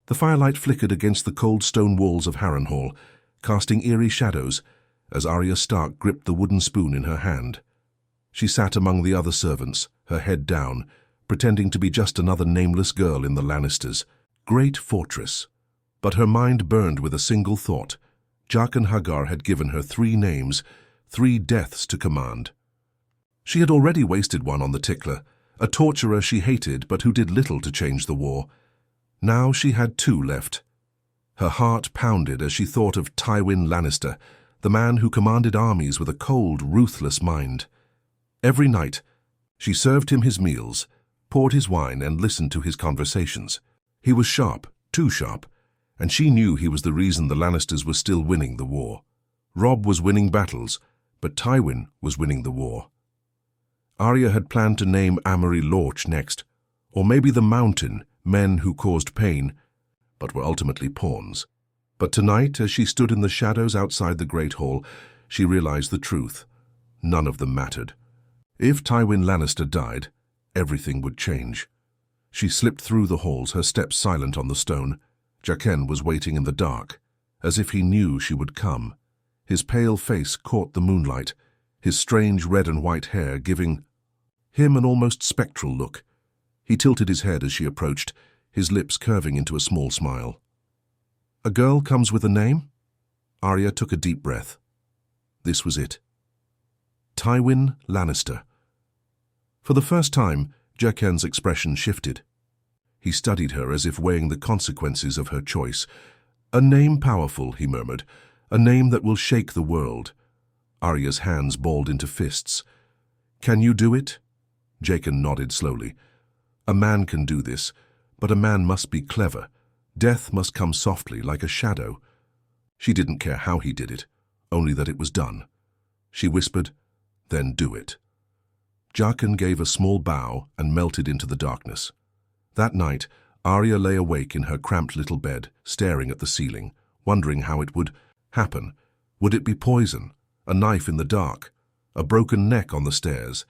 The firelight flickered against the cold stone walls of Harrenhal, casting eerie shadows as Arya Stark gripped the wooden spoon in her hand. She sat among the other servants, her head down, pretending to be just another nameless girl in the Lannisters' great fortress. But her mind burned with a single thought. Jaqen H'ghar had given her 3 names, 3 deaths to command. She had already wasted one on the tickler, a torturer she hated but who did little to change the war. Now she had 2 left. Her heart pounded as she thought of Tywin Lannister, the man who commanded armies with a cold, ruthless mind. Every night, she served him his meals, poured his wine and listened to his conversations. He was sharp, too sharp, and she knew he was the reason the Lannisters were still winning the war. Robb was winning battles, but Tywin was winning the war. Arya had planned to name Amory Lorch next, or maybe the Mountain, men who caused pain, but were ultimately pawns. But tonight, as she stood in the shadows outside the Great Hall, she realized the truth. None of them mattered. If Tywin Lannister died, everything would change. She slipped through the halls, her steps silent on the stone. Jaqen was waiting in the dark, as if he knew she would come. His pale face caught the moonlight, his strange red and white hair giving him an almost spectral look. He tilted his head as she approached, his lips curving into a small smile. "A girl comes with a name?" Arya took a deep breath. This was it. Tywin Lannister. For the first time, Jaqen's expression shifted. He studied her as if weighing the consequences of her choice. "A name powerful," he murmured. "A name that will shake the world." Arya's hands balled into fists. "Can you do it?" Jaqen nodded slowly. "A man can do this, but a man must be clever. Death must come softly, like a shadow." She didn't care how he did it, only that it was done. She whispered, "Then do it." Jaqen gave a small bow and melted into the darkness. That night, Arya lay awake in her cramped little bed, staring at the ceiling, wondering how it would happen. Would it be poison, a knife in the dark, a broken neck on the stairs?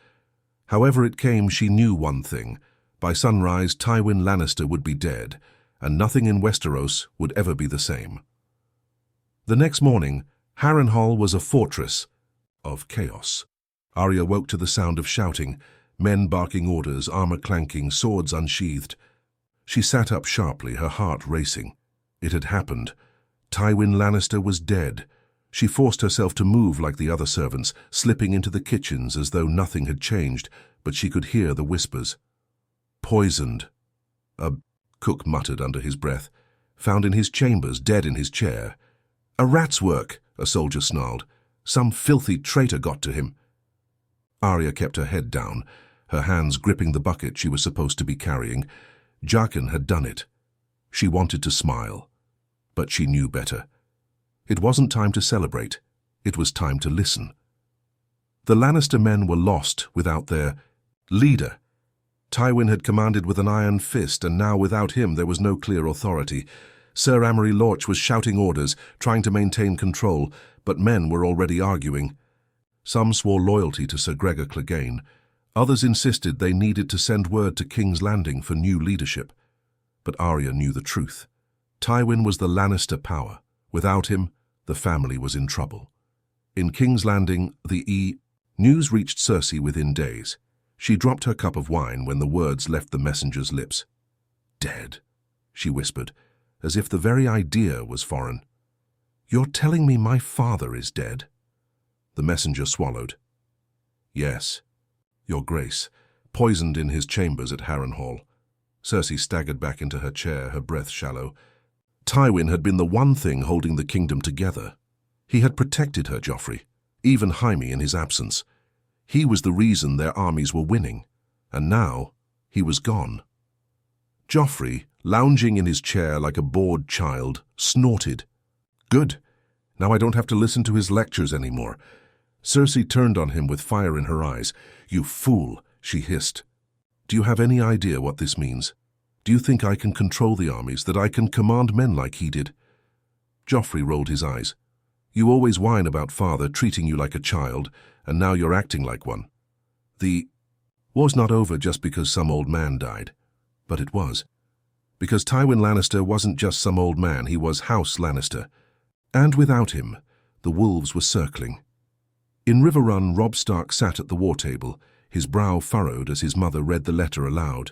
However it came, she knew one thing. By sunrise, Tywin Lannister would be dead, and nothing in Westeros would ever be the same. The next morning, Harrenhal was a fortress of chaos. Arya woke to the sound of shouting, men barking orders, armor clanking, swords unsheathed. She sat up sharply, her heart racing. It had happened. Tywin Lannister was dead. She forced herself to move like the other servants, slipping into the kitchens as though nothing had changed, but she could hear the whispers. "Poisoned," a cook muttered under his breath. "Found in his chambers, dead in his chair." "A rat's work," a soldier snarled. "Some filthy traitor got to him." Arya kept her head down, her hands gripping the bucket she was supposed to be carrying. Jaqen had done it. She wanted to smile, but she knew better. It wasn't time to celebrate. It was time to listen. The Lannister men were lost without their leader. Tywin had commanded with an iron fist, and now without him there was no clear authority. Sir Amory Lorch was shouting orders, trying to maintain control, but men were already arguing. Some swore loyalty to Sir Gregor Clegane. Others insisted they needed to send word to King's Landing for new leadership. But Arya knew the truth. Tywin was the Lannister power. Without him, the family was in trouble. In King's Landing, news reached Cersei within days. She dropped her cup of wine when the words left the messenger's lips. "Dead," she whispered, as if the very idea was foreign. "You're telling me my father is dead?" The messenger swallowed. "Yes, Your Grace, poisoned in his chambers at Harrenhal." Cersei staggered back into her chair, her breath shallow. Tywin had been the one thing holding the kingdom together. He had protected her, Joffrey, even Jaime in his absence. He was the reason their armies were winning, and now he was gone. Joffrey, lounging in his chair like a bored child, snorted. "Good. Now I don't have to listen to his lectures anymore." Cersei turned on him with fire in her eyes. "You fool," she hissed. "Do you have any idea what this means? Do you think I can control the armies, that I can command men like he did?" Joffrey rolled his eyes. "You always whine about father treating you like a child, and now you're acting like one. The war's not over just because some old man died. But it was. Because Tywin Lannister wasn't just some old man, he was House Lannister. And without him, the wolves were circling. In River Run, Robb Stark sat at the war table, his brow furrowed as his mother read the letter aloud.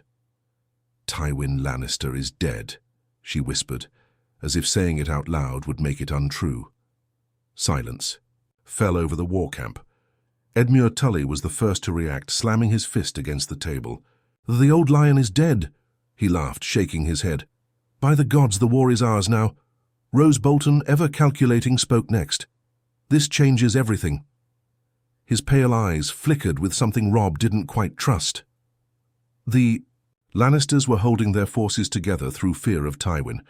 "Tywin Lannister is dead," she whispered, as if saying it out loud would make it untrue. Silence fell over the war camp. Edmure Tully was the first to react, slamming his fist against the table. "The old lion is dead," he laughed, shaking his head. "By the gods, the war is ours now." Rose Bolton, ever calculating, spoke next. "This changes everything." His pale eyes flickered with something Robb didn't quite trust. The Lannisters were holding their forces together through fear of Tywin.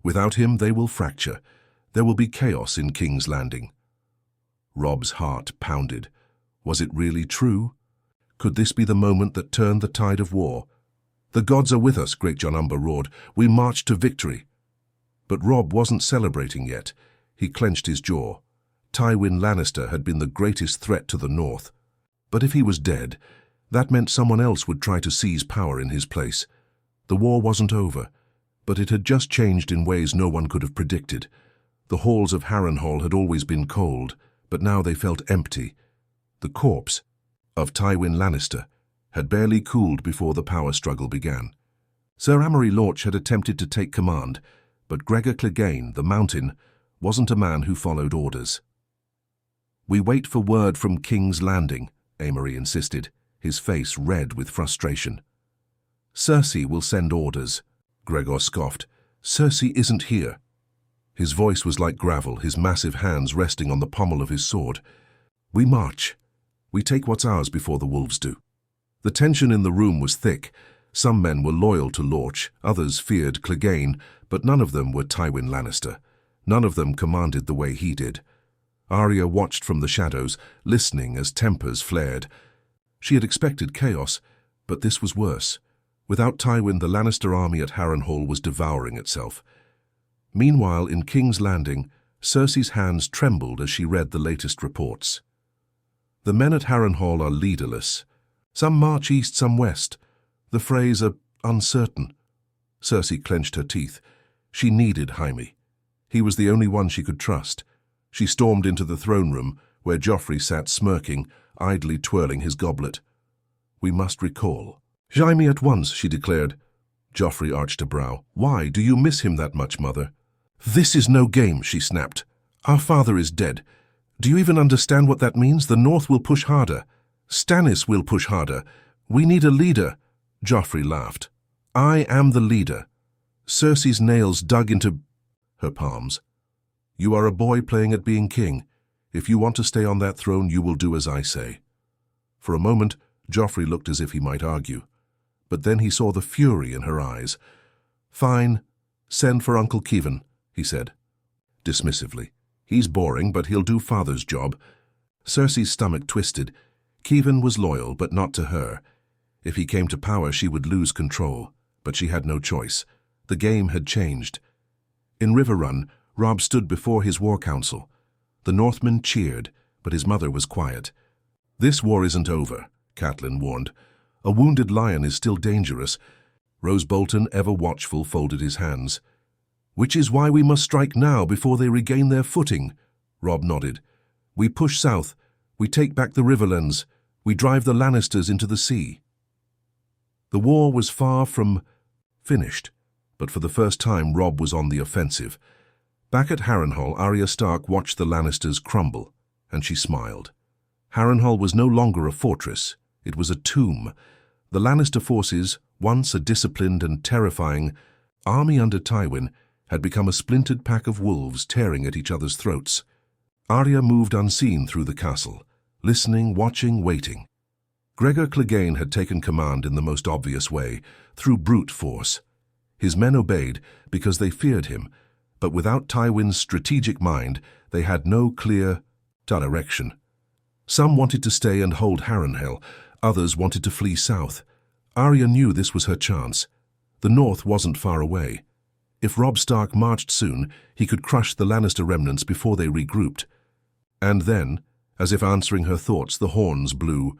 Without him, they will fracture. There will be chaos in King's Landing. Robb's heart pounded. Was it really true? Could this be the moment that turned the tide of war? "The gods are with us," Great John Umber roared. "We march to victory." But Robb wasn't celebrating yet. He clenched his jaw. Tywin Lannister had been the greatest threat to the north. But if he was dead, that meant someone else would try to seize power in his place. The war wasn't over, but it had just changed in ways no one could have predicted. The halls of Harrenhal had always been cold, but now they felt empty. The corpse of Tywin Lannister had barely cooled before the power struggle began. Sir Amory Lorch had attempted to take command, but Gregor Clegane, the Mountain, wasn't a man who followed orders. "We wait for word from King's Landing," Amory insisted, his face red with frustration. "Cersei will send orders," Gregor scoffed. "Cersei isn't here." His voice was like gravel, his massive hands resting on the pommel of his sword. "We march. We take what's ours before the wolves do." The tension in the room was thick. Some men were loyal to Lorch, others feared Clegane, but none of them were Tywin Lannister. None of them commanded the way he did. Arya watched from the shadows, listening as tempers flared. She had expected chaos, but this was worse. Without Tywin, the Lannister army at Harrenhal was devouring itself. Meanwhile, in King's Landing, Cersei's hands trembled as she read the latest reports. "The men at Harrenhal are leaderless. Some march east, some west. The Freys are uncertain." Cersei clenched her teeth. She needed Jaime. He was the only one she could trust. She stormed into the throne room, where Joffrey sat smirking, idly twirling his goblet. "We must recall." "Jaime at once," she declared. Joffrey arched a brow. "Why? Do you miss him that much, Mother?" "This is no game," she snapped. "Our father is dead. Do you even understand what that means? The North will push harder. Stannis will push harder. We need a leader." Joffrey laughed. "I am the leader." Cersei's nails dug into her palms. "You are a boy playing at being king. If you want to stay on that throne, you will do as I say." For a moment, Joffrey looked as if he might argue. But then he saw the fury in her eyes. "Fine. Send for Uncle Keevan," he said. Dismissively. "He's boring, but he'll do father's job." Cersei's stomach twisted. Keevan was loyal, but not to her. If he came to power, she would lose control. But she had no choice. The game had changed. In River Run, Robb stood before his war council. The Northmen cheered, but his mother was quiet. "This war isn't over," Catelyn warned. "A wounded lion is still dangerous." Rose Bolton, ever watchful, folded his hands. "Which is why we must strike now before they regain their footing," Robb nodded. "We push south. We take back the Riverlands. We drive the Lannisters into the sea." The war was far from finished, but for the first time Robb was on the offensive. Back at Harrenhal, Arya Stark watched the Lannisters crumble, and she smiled. Harrenhal was no longer a fortress. It was a tomb. The Lannister forces, once a disciplined and terrifying army under Tywin, had become a splintered pack of wolves tearing at each other's throats. Arya moved unseen through the castle, listening, watching, waiting. Gregor Clegane had taken command in the most obvious way, through brute force. His men obeyed because they feared him, but without Tywin's strategic mind, they had no clear direction. Some wanted to stay and hold Harrenhal, others wanted to flee south. Arya knew this was her chance. The north wasn't far away. If Robb Stark marched soon, he could crush the Lannister remnants before they regrouped. And then, as if answering her thoughts, the horns blew.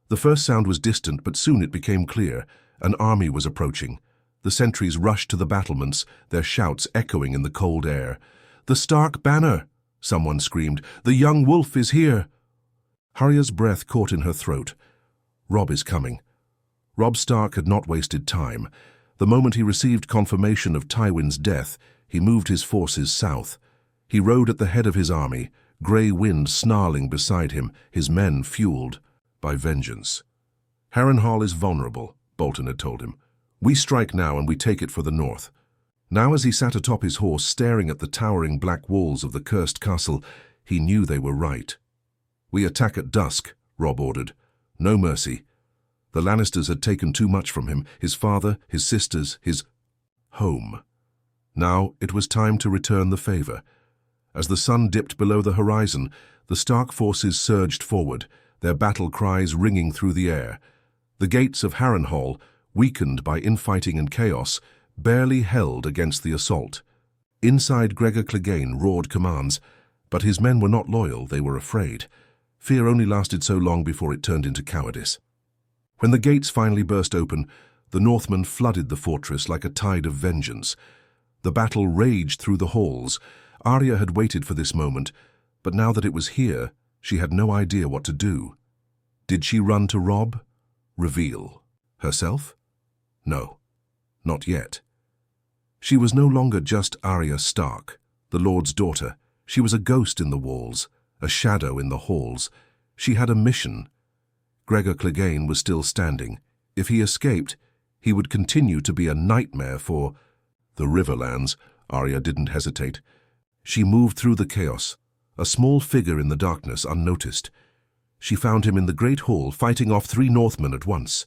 The first sound was distant, but soon it became clear. An army was approaching. The sentries rushed to the battlements, their shouts echoing in the cold air. "The Stark banner!" someone screamed. "The young wolf is here!" Arya's breath caught in her throat. Robb is coming. Robb Stark had not wasted time. The moment he received confirmation of Tywin's death, he moved his forces south. He rode at the head of his army, grey wind snarling beside him, his men fueled by vengeance. "Harrenhal is vulnerable," Bolton had told him. "We strike now and we take it for the north." Now as he sat atop his horse staring at the towering black walls of the cursed castle, he knew they were right. "We attack at dusk," Robb ordered. "No mercy." The Lannisters had taken too much from him, his father, his sisters, his home. Now it was time to return the favor. As the sun dipped below the horizon, the Stark forces surged forward, their battle cries ringing through the air. The gates of Harrenhal, weakened by infighting and chaos, barely held against the assault. Inside, Gregor Clegane roared commands, but his men were not loyal, they were afraid. Fear only lasted so long before it turned into cowardice. When the gates finally burst open, the Northmen flooded the fortress like a tide of vengeance. The battle raged through the halls. Arya had waited for this moment, but now that it was here, she had no idea what to do. Did she run to Robb? Reveal herself? No, not yet. She was no longer just Arya Stark, the Lord's daughter. She was a ghost in the walls, a shadow in the halls. She had a mission. Gregor Clegane was still standing. If he escaped, he would continue to be a nightmare for the Riverlands. Arya didn't hesitate. She moved through the chaos, a small figure in the darkness unnoticed. She found him in the great hall fighting off 3 Northmen at once.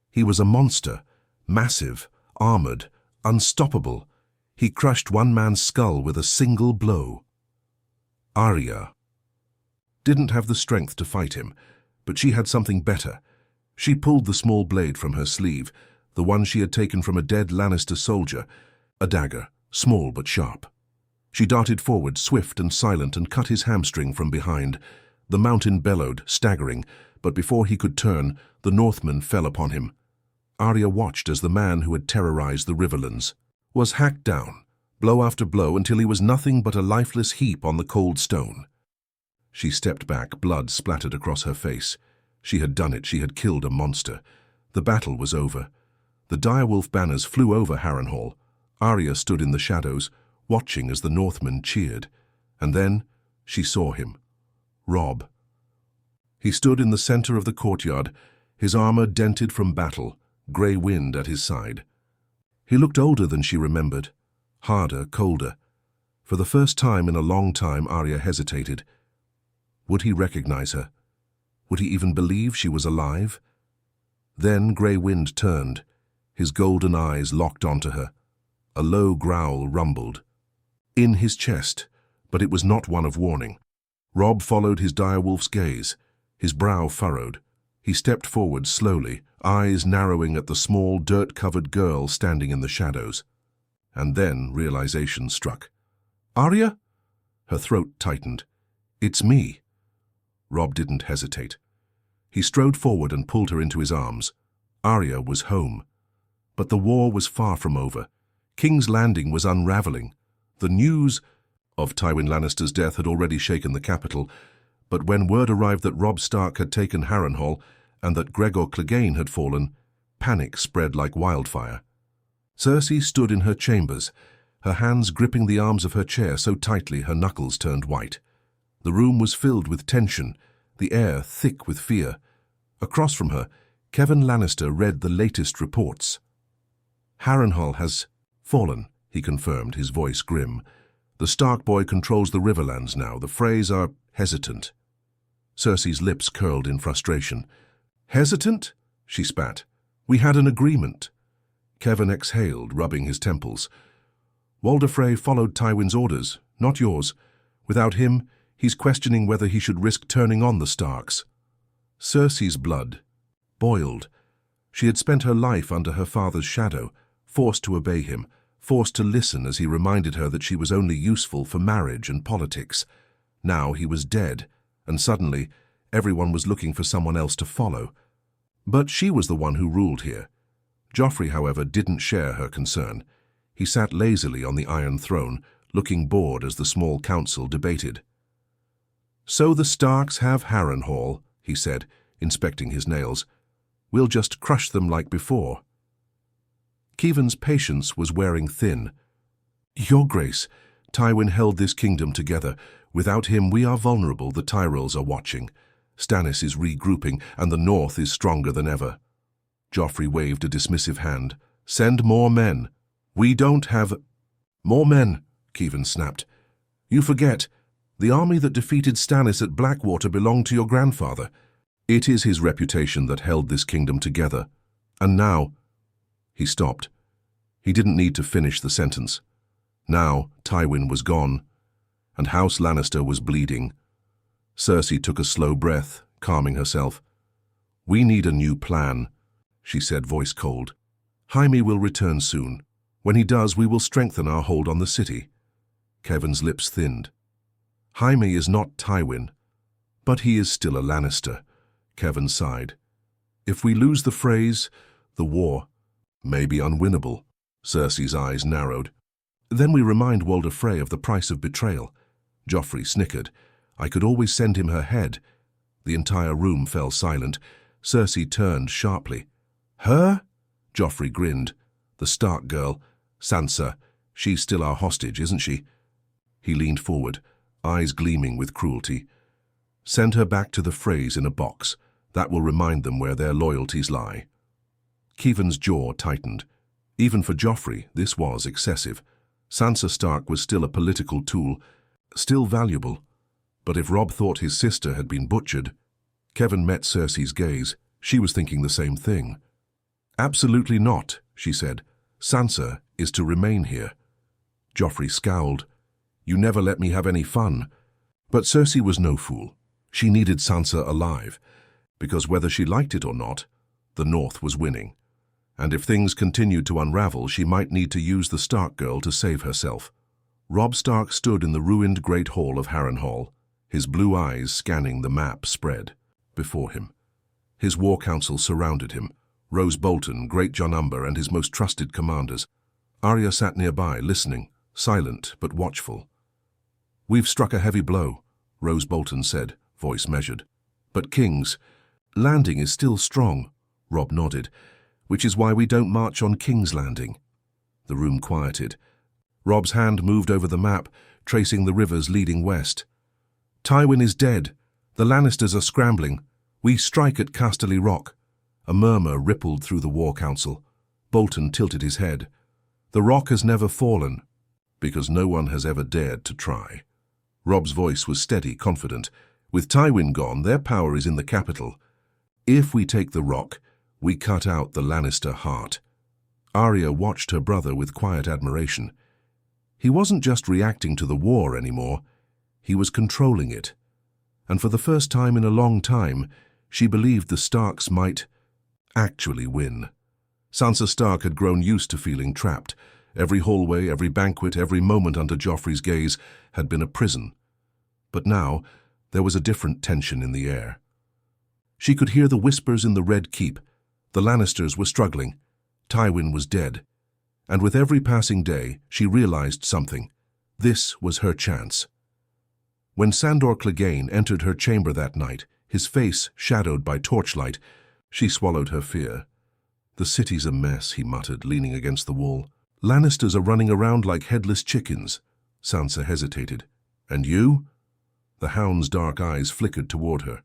He was a monster, massive, armored, unstoppable. He crushed one man's skull with a single blow. Arya didn't have the strength to fight him, but she had something better. She pulled the small blade from her sleeve, the one she had taken from a dead Lannister soldier, a dagger, small but sharp. She darted forward, swift and silent, and cut his hamstring from behind. The mountain bellowed, staggering, but before he could turn, the Northmen fell upon him. Arya watched as the man who had terrorized the Riverlands was hacked down, blow after blow, until he was nothing but a lifeless heap on the cold stone. She stepped back, blood splattered across her face. She had done it, she had killed a monster. The battle was over. The direwolf banners flew over Harrenhal. Arya stood in the shadows, watching as the Northmen cheered. And then she saw him. Robb. He stood in the center of the courtyard, his armor dented from battle, grey wind at his side. He looked older than she remembered, harder, colder. For the first time in a long time, Arya hesitated. Would he recognize her? Would he even believe she was alive? Then grey wind turned, his golden eyes locked onto her. A low growl rumbled in his chest, but it was not one of warning. Robb followed his direwolf's gaze, his brow furrowed. He stepped forward slowly, eyes narrowing at the small, dirt-covered girl standing in the shadows. And then realization struck. "Arya?" Her throat tightened. "It's me." Robb didn't hesitate. He strode forward and pulled her into his arms. Arya was home. But the war was far from over. King's Landing was unraveling. The news of Tywin Lannister's death had already shaken the capital, but when word arrived that Robb Stark had taken Harrenhal and that Gregor Clegane had fallen, panic spread like wildfire. Cersei stood in her chambers, her hands gripping the arms of her chair so tightly her knuckles turned white. The room was filled with tension, the air thick with fear. Across from her, Kevan Lannister read the latest reports. "Harrenhal has fallen," he confirmed, his voice grim. "The Stark boy controls the Riverlands now. The Freys are hesitant." Cersei's lips curled in frustration. "Hesitant?" she spat. "We had an agreement." Kevan exhaled, rubbing his temples. "Walder Frey followed Tywin's orders, not yours. Without him, he's questioning whether he should risk turning on the Starks." Cersei's blood boiled. She had spent her life under her father's shadow, forced to obey him, forced to listen as he reminded her that she was only useful for marriage and politics. Now he was dead, and suddenly everyone was looking for someone else to follow. But she was the one who ruled here. Joffrey, however, didn't share her concern. He sat lazily on the Iron Throne, looking bored as the small council debated. "So the Starks have Harrenhal," he said, inspecting his nails. "We'll just crush them like before." Keevan's patience was wearing thin. "Your Grace, Tywin held this kingdom together. Without him we are vulnerable. The Tyrells are watching. Stannis is regrouping, and the North is stronger than ever." Joffrey waved a dismissive hand. "Send more men." "We don't have—" "More men," Keevan snapped. "You forget. The army that defeated Stannis at Blackwater belonged to your grandfather. It is his reputation that held this kingdom together. And now—" He stopped. He didn't need to finish the sentence. Now Tywin was gone, and House Lannister was bleeding. Cersei took a slow breath, calming herself. "We need a new plan," she said, voice cold. "Jaime will return soon. When he does, we will strengthen our hold on the city." Kevin's lips thinned. "Jaime is not Tywin, but he is still a Lannister," Kevin sighed. "If we lose the Freys, the war may be unwinnable." Cersei's eyes narrowed. "Then we remind Walder Frey of the price of betrayal." Joffrey snickered. "I could always send him her head." The entire room fell silent. Cersei turned sharply. "Her?" Joffrey grinned. "The Stark girl. Sansa. She's still our hostage, isn't she?" He leaned forward, eyes gleaming with cruelty. "Send her back to the Freys in a box. That will remind them where their loyalties lie." Keevan's jaw tightened. Even for Joffrey, this was excessive. Sansa Stark was still a political tool, still valuable. But if Robb thought his sister had been butchered— Kevin met Cersei's gaze. She was thinking the same thing. "Absolutely not," she said. "Sansa is to remain here." Joffrey scowled. "You never let me have any fun." But Cersei was no fool. She needed Sansa alive, because whether she liked it or not, the North was winning. And if things continued to unravel, she might need to use the Stark girl to save herself. Robb Stark stood in the ruined Great Hall of Harrenhal, his blue eyes scanning the map spread before him. His war council surrounded him, Rose Bolton, Great John Umber, and his most trusted commanders. Arya sat nearby, listening, silent but watchful. "We've struck a heavy blow," Rose Bolton said, voice measured. "But King's Landing is still strong," Robb nodded, "which is why we don't march on King's Landing." The room quieted. Robb's hand moved over the map, tracing the rivers leading west. "Tywin is dead. The Lannisters are scrambling. We strike at Casterly Rock." A murmur rippled through the war council. Bolton tilted his head. "The rock has never fallen, because no one has ever dared to try." Robb's voice was steady, confident. "With Tywin gone, their power is in the capital. If we take the rock, we cut out the Lannister heart." Arya watched her brother with quiet admiration. He wasn't just reacting to the war anymore. He was controlling it. And for the first time in a long time, she believed the Starks might actually win. Sansa Stark had grown used to feeling trapped. Every hallway, every banquet, every moment under Joffrey's gaze had been a prison. But now, there was a different tension in the air. She could hear the whispers in the Red Keep. The Lannisters were struggling. Tywin was dead. And with every passing day, she realized something. This was her chance. When Sandor Clegane entered her chamber that night, his face shadowed by torchlight, she swallowed her fear. "The city's a mess," he muttered, leaning against the wall. "Lannisters are running around like headless chickens." Sansa hesitated. "And you?" The Hound's dark eyes flickered toward her.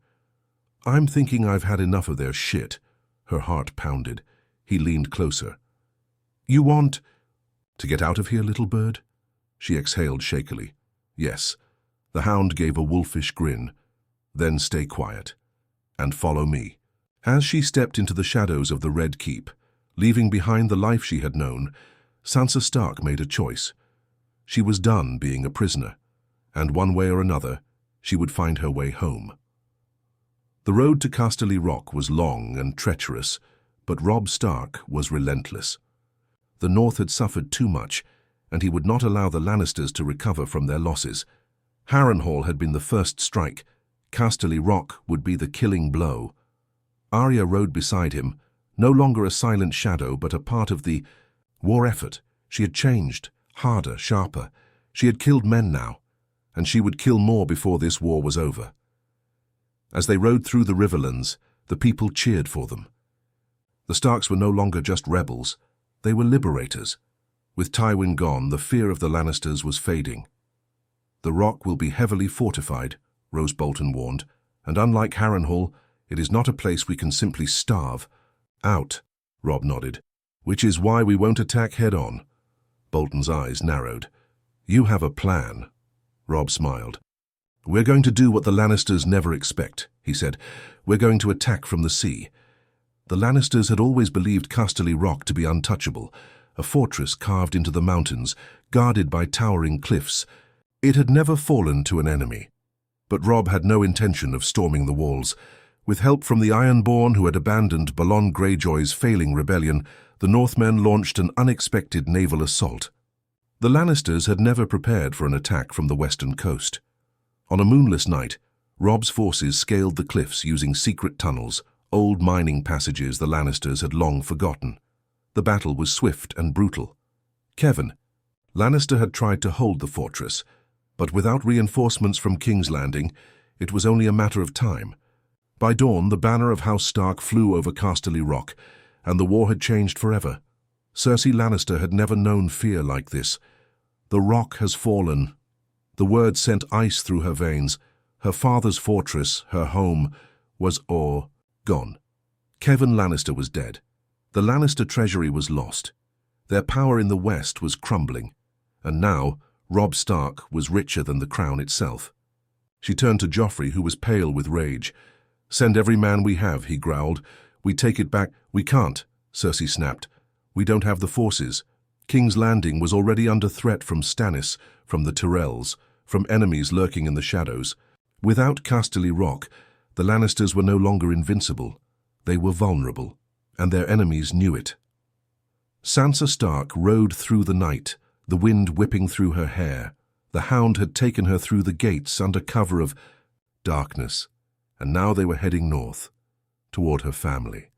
"I'm thinking I've had enough of their shit." Her heart pounded. He leaned closer. "You want to get out of here, little bird?" She exhaled shakily. "Yes." The Hound gave a wolfish grin. "Then stay quiet and follow me." As she stepped into the shadows of the Red Keep, leaving behind the life she had known, Sansa Stark made a choice. She was done being a prisoner, and one way or another, she would find her way home. The road to Casterly Rock was long and treacherous, but Robb Stark was relentless. The North had suffered too much, and he would not allow the Lannisters to recover from their losses. Harrenhal had been the first strike. Casterly Rock would be the killing blow. Arya rode beside him, no longer a silent shadow but a part of the war effort. She had changed, harder, sharper. She had killed men now, and she would kill more before this war was over. As they rode through the riverlands, the people cheered for them. The Starks were no longer just rebels, they were liberators. With Tywin gone, the fear of the Lannisters was fading. "The rock will be heavily fortified," Roose Bolton warned, "and unlike Harrenhal, it is not a place we can simply starve out." Robb nodded. "Which is why we won't attack head-on." Bolton's eyes narrowed. "You have a plan." Robb smiled. "We're going to do what the Lannisters never expect," he said. "We're going to attack from the sea." The Lannisters had always believed Casterly Rock to be untouchable, a fortress carved into the mountains, guarded by towering cliffs. It had never fallen to an enemy. But Robb had no intention of storming the walls. With help from the Ironborn who had abandoned Balon Greyjoy's failing rebellion, the Northmen launched an unexpected naval assault. The Lannisters had never prepared for an attack from the western coast. On a moonless night, Robb's forces scaled the cliffs using secret tunnels, old mining passages the Lannisters had long forgotten. The battle was swift and brutal. Kevin, Lannister, had tried to hold the fortress, but without reinforcements from King's Landing, it was only a matter of time. By dawn, the banner of House Stark flew over Casterly Rock, and the war had changed forever. Cersei Lannister had never known fear like this. "The rock has fallen." The word sent ice through her veins. Her father's fortress, her home, was gone. Kevin Lannister was dead. The Lannister treasury was lost. Their power in the west was crumbling. And now, Robb Stark was richer than the crown itself. She turned to Joffrey, who was pale with rage. "Send every man we have," he growled. "We take it back." "We can't," Cersei snapped. "We don't have the forces." King's Landing was already under threat from Stannis, from the Tyrells, from enemies lurking in the shadows. Without Casterly Rock, the Lannisters were no longer invincible. They were vulnerable, and their enemies knew it. Sansa Stark rode through the night, the wind whipping through her hair. The Hound had taken her through the gates under cover of darkness, and now they were heading north, toward her family.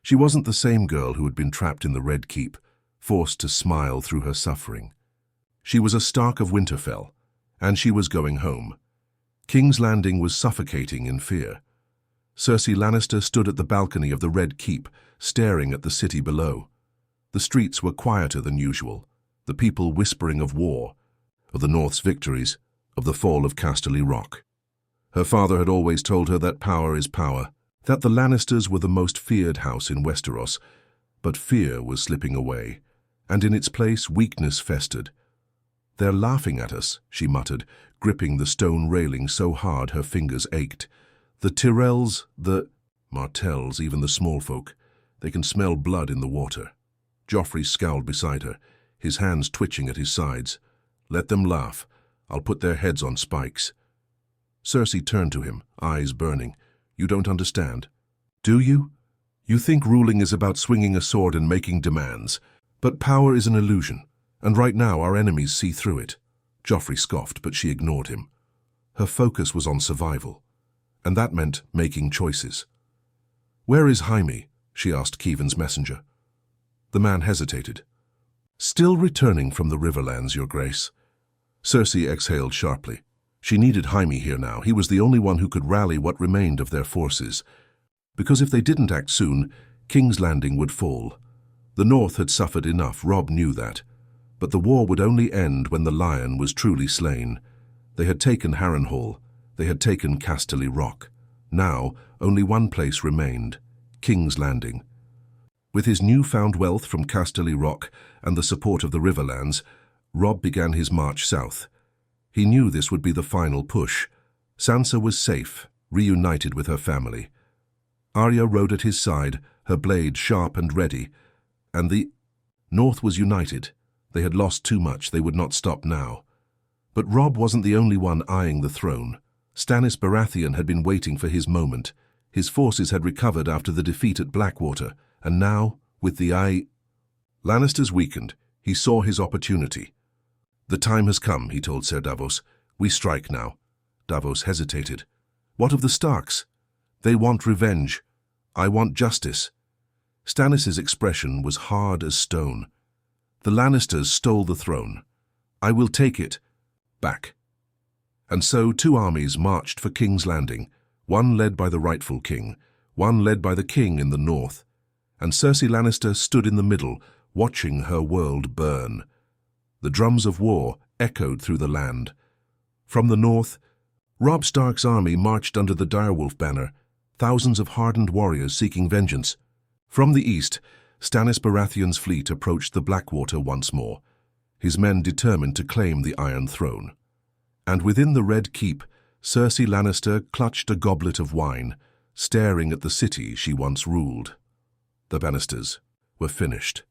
She wasn't the same girl who had been trapped in the Red Keep, forced to smile through her suffering. She was a Stark of Winterfell, and she was going home. King's Landing was suffocating in fear. Cersei Lannister stood at the balcony of the Red Keep, staring at the city below. The streets were quieter than usual, the people whispering of war, of the North's victories, of the fall of Casterly Rock. Her father had always told her that power is power, that the Lannisters were the most feared house in Westeros, but fear was slipping away, and in its place weakness festered. "They're laughing at us," she muttered, gripping the stone railing so hard her fingers ached. "The Tyrells, the Martells, even the small folk, they can smell blood in the water." Joffrey scowled beside her, his hands twitching at his sides. "Let them laugh. I'll put their heads on spikes." Cersei turned to him, eyes burning. "You don't understand. Do you? You think ruling is about swinging a sword and making demands. But power is an illusion, and right now our enemies see through it." Joffrey scoffed, but she ignored him. Her focus was on survival, and that meant making choices. "Where is Jaime?" she asked Keevan's messenger. The man hesitated. "Still returning from the Riverlands, Your Grace." Cersei exhaled sharply. She needed Jaime here now. He was the only one who could rally what remained of their forces. Because if they didn't act soon, King's Landing would fall. The North had suffered enough, Robb knew that. But the war would only end when the Lion was truly slain. They had taken Harrenhal. They had taken Casterly Rock. Now, only one place remained, King's Landing. With his newfound wealth from Casterly Rock and the support of the Riverlands, Robb began his march south. He knew this would be the final push. Sansa was safe, reunited with her family. Arya rode at his side, her blade sharp and ready, and the North was united. They had lost too much, they would not stop now. But Robb wasn't the only one eyeing the throne. Stannis Baratheon had been waiting for his moment. His forces had recovered after the defeat at Blackwater, and now, with the Lannisters weakened, he saw his opportunity. "The time has come," he told Ser Davos. "We strike now." Davos hesitated. "What of the Starks?" "They want revenge. I want justice." Stannis's expression was hard as stone. The Lannisters stole the throne. I will take it back. And so 2 armies marched for King's Landing, one led by the rightful king, one led by the king in the north. And Cersei Lannister stood in the middle, watching her world burn. The drums of war echoed through the land. From the north, Robb Stark's army marched under the direwolf banner, thousands of hardened warriors seeking vengeance. From the east, Stannis Baratheon's fleet approached the Blackwater once more, his men determined to claim the Iron Throne. And within the Red Keep, Cersei Lannister clutched a goblet of wine, staring at the city she once ruled. The Bannisters were finished.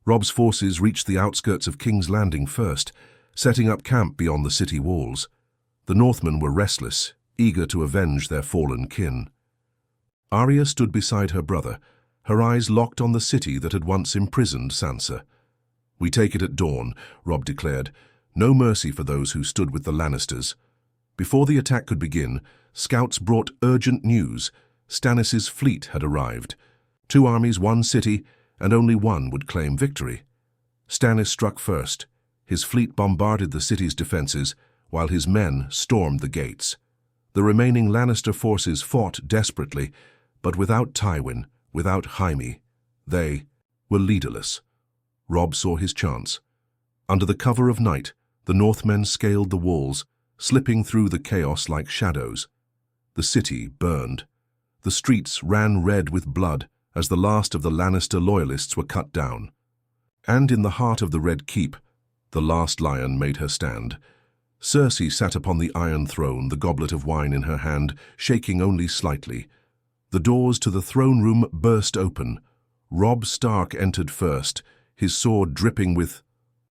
Robb's forces reached the outskirts of King's Landing first, setting up camp beyond the city walls. The Northmen were restless, eager to avenge their fallen kin. Arya stood beside her brother, her eyes locked on the city that had once imprisoned Sansa. "We take it at dawn," Robb declared. "No mercy for those who stood with the Lannisters." Before the attack could begin, scouts brought urgent news. Stannis's fleet had arrived. 2 armies, 1 city, and only one would claim victory. Stannis struck first. His fleet bombarded the city's defenses, while his men stormed the gates. The remaining Lannister forces fought desperately, but without Tywin, without Jaime. They were leaderless. Robb saw his chance. Under the cover of night, the Northmen scaled the walls, slipping through the chaos like shadows. The city burned. The streets ran red with blood as the last of the Lannister loyalists were cut down. And in the heart of the Red Keep, the last lion made her stand. Cersei sat upon the Iron Throne, the goblet of wine in her hand, shaking only slightly. The doors to the throne room burst open. Robb Stark entered first, his sword dripping with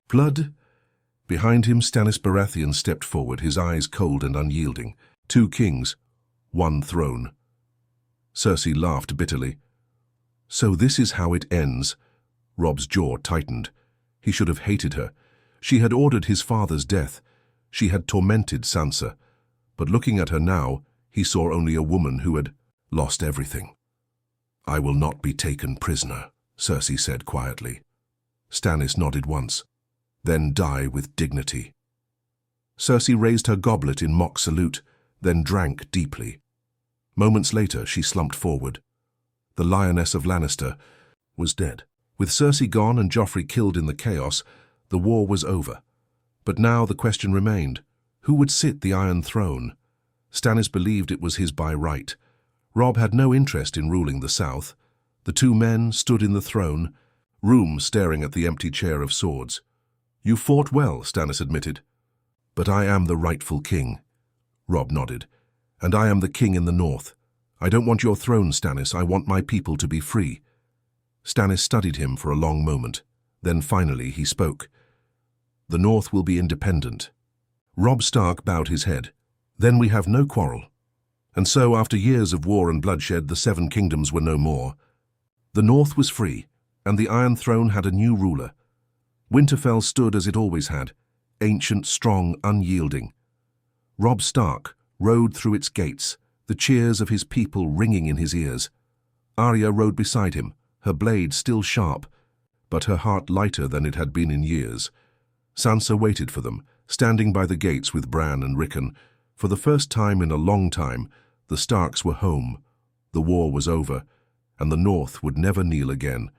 blood. Behind him, Stannis Baratheon stepped forward, his eyes cold and unyielding. 2 kings, 1 throne. Cersei laughed bitterly. "So this is how it ends." Robb's jaw tightened. He should have hated her. She had ordered his father's death. She had tormented Sansa. But looking at her now, he saw only a woman who had lost everything. "I will not be taken prisoner," Cersei said quietly. Stannis nodded once. "Then die with dignity." Cersei raised her goblet in mock salute, then drank deeply. Moments later, she slumped forward. The Lioness of Lannister was dead. With Cersei gone and Joffrey killed in the chaos, the war was over. But now the question remained, who would sit the Iron Throne? Stannis believed it was his by right. Robb had no interest in ruling the South. The 2 men stood in the throne room staring at the empty chair of swords. "You fought well," Stannis admitted. "But I am the rightful king." Robb nodded. "And I am the king in the north. I don't want your throne, Stannis. I want my people to be free." Stannis studied him for a long moment. Then finally he spoke. "The north will be independent." Robb Stark bowed his head. "Then we have no quarrel." And so, after years of war and bloodshed, the 7 kingdoms were no more. The north was free, and the Iron Throne had a new ruler. Winterfell stood as it always had, ancient, strong, unyielding. Robb Stark rode through its gates, the cheers of his people ringing in his ears. Arya rode beside him, her blade still sharp, but her heart lighter than it had been in years. Sansa waited for them, standing by the gates with Bran and Rickon. For the first time in a long time, the Starks were home. The war was over, and the North would never kneel again.